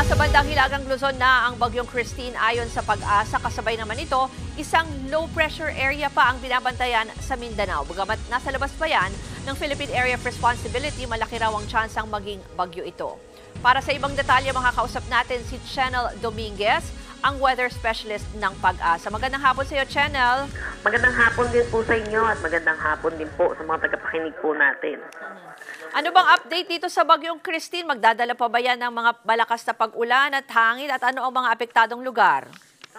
Nasa bandang hilagang Luzon na ang bagyong Christine ayon sa Pag-asa. Kasabay naman ito, isang low-pressure area pa ang binabantayan sa Mindanao. Bagamat nasa labas pa yan ng Philippine Area of Responsibility, malaki raw ang tsansang maging bagyo ito. Para sa ibang detalye, makakausap natin si Channel Dominguez, ang weather specialist ng Pag-asa. Magandang hapon sa iyo, Channel. Magandang hapon din po sa inyo at magandang hapon din po sa mga tagapakinig po natin. Ano bang update dito sa bagyong Christine? Magdadala pa ba yan ng mga malakas na pag-ulan at hangin at ano ang mga apektadong lugar?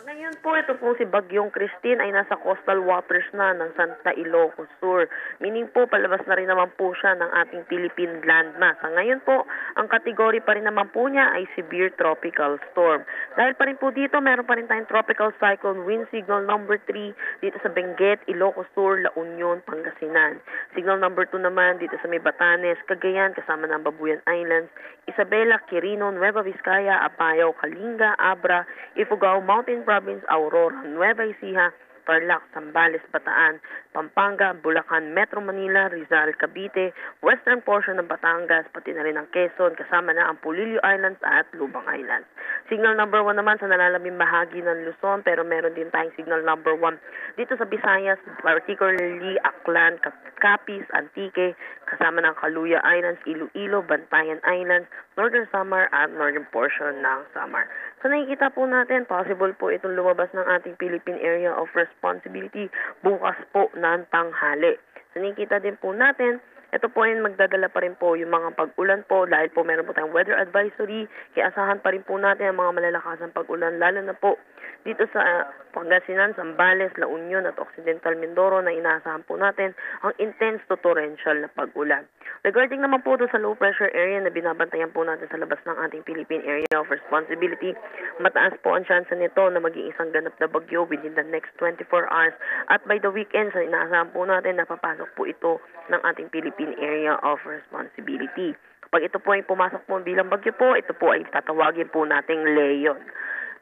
Ngayon po, ito po si Bagyong Christine ay nasa coastal waters na ng Santa Ilocos Sur. Meaning po, palabas na rin naman po siya ng ating Philippine landmass. Ngayon po, ang kategory pa rin naman po niya ay severe tropical storm. Dahil pa rin po dito, meron pa rin tayong tropical cyclone wind signal number 3 dito sa Benguet, Ilocos Sur, La Union, Pangasinan. Signal number 2 naman dito sa May Batanes, Cagayan, kasama ng Babuyan Islands, Isabela, Quirino, Nueva Vizcaya, Apayao, Kalinga, Abra, Ifugao, Mountain Province, Aurora, Nueva Ecija, Tarlac, Zambales, Bataan, Pampanga, Bulacan, Metro Manila, Rizal, Cavite, western portion ng Batangas, pati na rin ang Quezon, kasama na ang Polillo Islands at Lubang Islands. Signal number 1 naman sa nalalaming bahagi ng Luzon, pero meron din tayong signal number 1 dito sa Visayas, particularly Aklan, Capiz, Antique, kasama ng Caluya Islands, Iloilo, Bantayan Islands, Northern Samar at northern portion ng Samar. So nakikita po natin, possible po itong lumabas ng ating Philippine Area of Responsibility bukas po ng tanghali. So nakikita din po natin, ito po ay magdadala pa rin po yung mga pag-ulan po dahil po meron po tayong weather advisory. Kaya asahan pa rin po natin ang mga malalakasang pag-ulan lalo na po dito sa Pangasinan, Zambales, La Union at Occidental Mindoro na inaasahan po natin ang intense to torrential na pag-ulan. Regarding naman po doon sa low pressure area na binabantayan po natin sa labas ng ating Philippine Area of Responsibility, mataas po ang chance nito na maging isang ganap na bagyo within the next 24 hours at by the weekend sa inaasahan po natin na papasok po ito ng ating Philippine Area of Responsibility. Kapag ito po ay pumasok po bilang bagyo po, ito po ay tatawagin po nating Leon.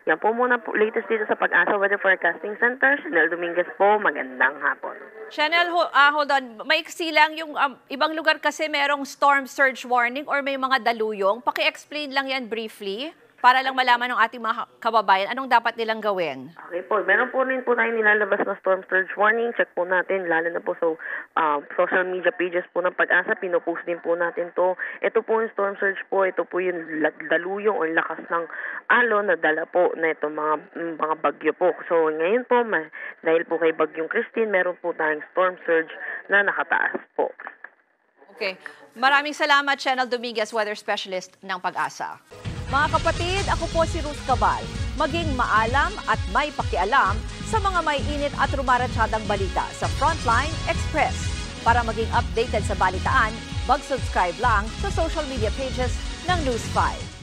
Yan po muna po, latest dito sa Pag-asa Weather Forecasting Center. Channel Dominguez po, magandang hapon. Channel, hold on. Maiksi lang yung ibang lugar kasi merong storm surge warning or may mga daluyong. Paki-explain lang yan briefly para lang malaman ng ating mga kababayan anong dapat nilang gawin. Okay po, meron po rin po tayong nilalabas na storm surge warning. Check po natin, lalo na po sa social media pages po ng Pag-asa. Pinopost din po natin to. Ito po yung storm surge po, ito po yung daluyong o lakas ng alon na dala po na itong mga bagyo po. So ngayon po, dahil po kay Bagyong Christine, meron po tayong storm surge na nakataas po. Okay. Maraming salamat, Channel Dominguez, weather specialist ng Pag-asa. Mga kapatid, ako po si Ruth Cabal. Maging maalam at may pakialam sa mga may init at rumaratsadang balita sa Frontline Express. Para maging updated sa balitaan, mag-subscribe lang sa social media pages ng News 5.